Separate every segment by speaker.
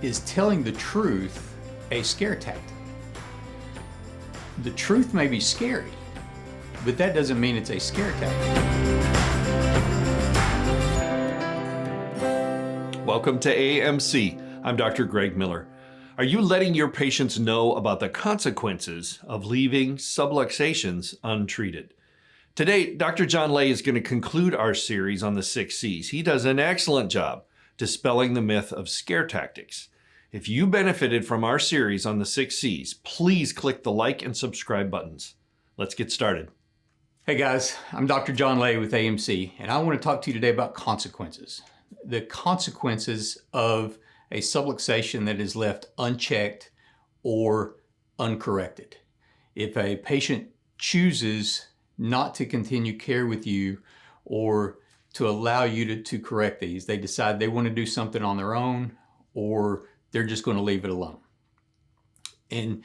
Speaker 1: Is telling the truth a scare tactic? The truth may be scary, but that doesn't mean it's a scare tactic.
Speaker 2: Welcome to AMC. I'm Dr. Greg Miller. Are you letting your patients know about the consequences of leaving subluxations untreated? Today, Dr. John Lay is going to conclude our series on the 6 C's. He does an excellent job dispelling the myth of scare tactics. If you benefited from our series on the 6 C's, please click the like and subscribe buttons. Let's get started.
Speaker 1: Hey guys, I'm Dr. John Lay with AMC, and I want to talk to you today about consequences. The consequences of a subluxation that is left unchecked or uncorrected. If a patient chooses not to continue care with you or to allow you to correct these. They decide they want to do something on their own, or they're just going to leave it alone. And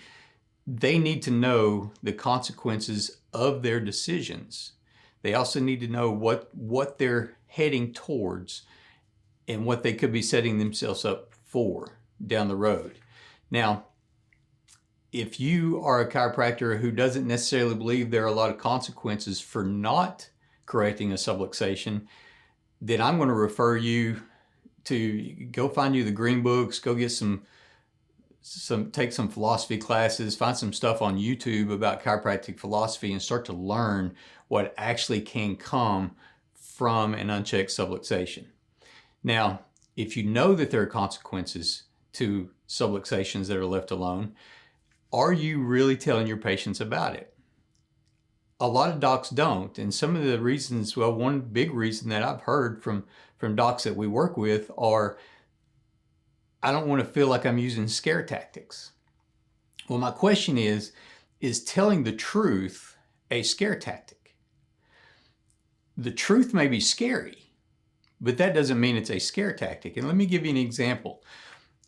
Speaker 1: they need to know the consequences of their decisions. They also need to know what they're heading towards and what they could be setting themselves up for down the road. Now, if you are a chiropractor who doesn't necessarily believe there are a lot of consequences for not correcting a subluxation, then I'm going to refer you to go find you the green books, go get take some philosophy classes, find some stuff on YouTube about chiropractic philosophy and start to learn what actually can come from an unchecked subluxation. Now, if you know that there are consequences to subluxations that are left alone, are you really telling your patients about it? A lot of docs don't, and some of the reasons, well, one big reason that I've heard from docs that we work with are, I don't want to feel like I'm using scare tactics. Well, my question is telling the truth a scare tactic? The truth may be scary, but that doesn't mean it's a scare tactic. And let me give you an example.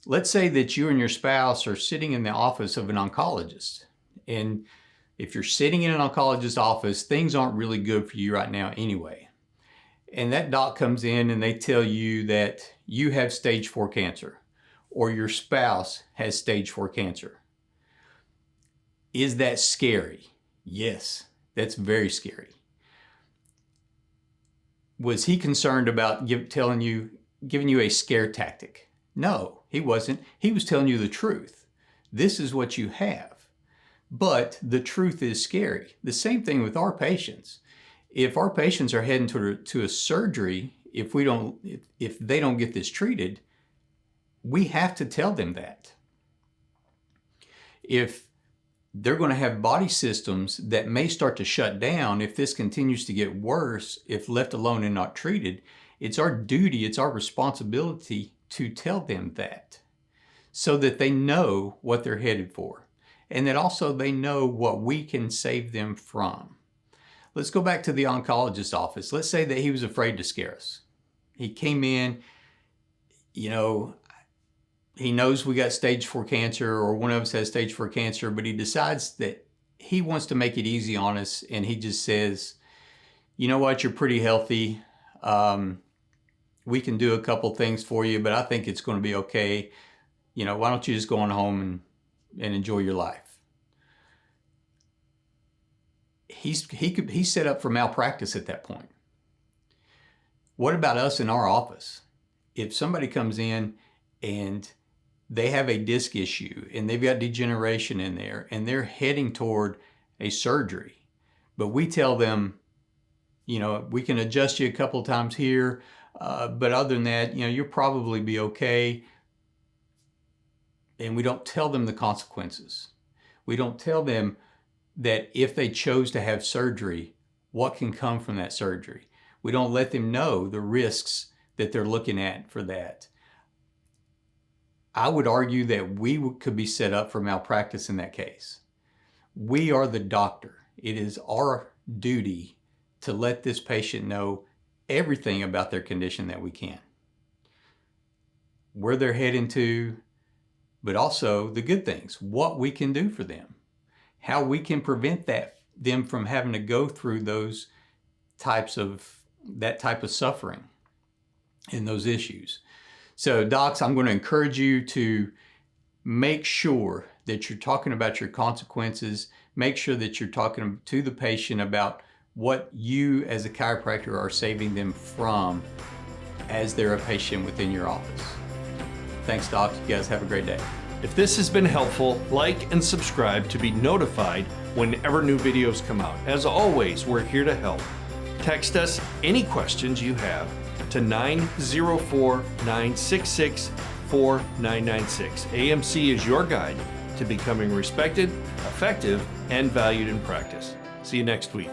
Speaker 1: Let's say that you and your spouse are sitting in the office of an oncologist, and if you're sitting in an oncologist's office, things aren't really good for you right now anyway. And that doc comes in and they tell you that you have stage 4 cancer or your spouse has stage 4 cancer. Is that scary? Yes, that's very scary. Was he concerned about giving you a scare tactic? No, he wasn't. He was telling you the truth. This is what you have. But the truth is scary. The same thing with our patients. If our patients are heading to a surgery, if they don't get this treated, we have to tell them that. If they're going to have body systems that may start to shut down, if this continues to get worse, if left alone and not treated, it's our duty, it's our responsibility to tell them that so that they know what they're headed for. And that also they know what we can save them from. Let's go back to the oncologist's office. Let's say that he was afraid to scare us. He came in, he knows we got stage 4 cancer or one of us has stage 4 cancer, but he decides that he wants to make it easy on us and he just says, you know what, you're pretty healthy. We can do a couple things for you, but I think it's going to be okay. Why don't you just go on home and enjoy your life? He's set up for malpractice at that point. What about us in our office? If somebody comes in and they have a disc issue and they've got degeneration in there and they're heading toward a surgery, but we tell them, we can adjust you a couple of times here, but other than that, you'll probably be okay. And we don't tell them the consequences. We don't tell them that if they chose to have surgery, what can come from that surgery. We don't let them know the risks that they're looking at for that. I would argue that we could be set up for malpractice in that case. We are the doctor. It is our duty to let this patient know everything about their condition that we can. Where they're heading to, but also the good things, what we can do for them, how we can prevent them from having to go through that type of suffering and those issues. So docs, I'm going to encourage you to make sure that you're talking about your consequences. Make sure that you're talking to the patient about what you as a chiropractor are saving them from as they're a patient within your office. Thanks, Doc. You guys have a great day.
Speaker 2: If this has been helpful, like and subscribe to be notified whenever new videos come out. As always, we're here to help. Text us any questions you have to 904-966-4996. AMC is your guide to becoming respected, effective, and valued in practice. See you next week.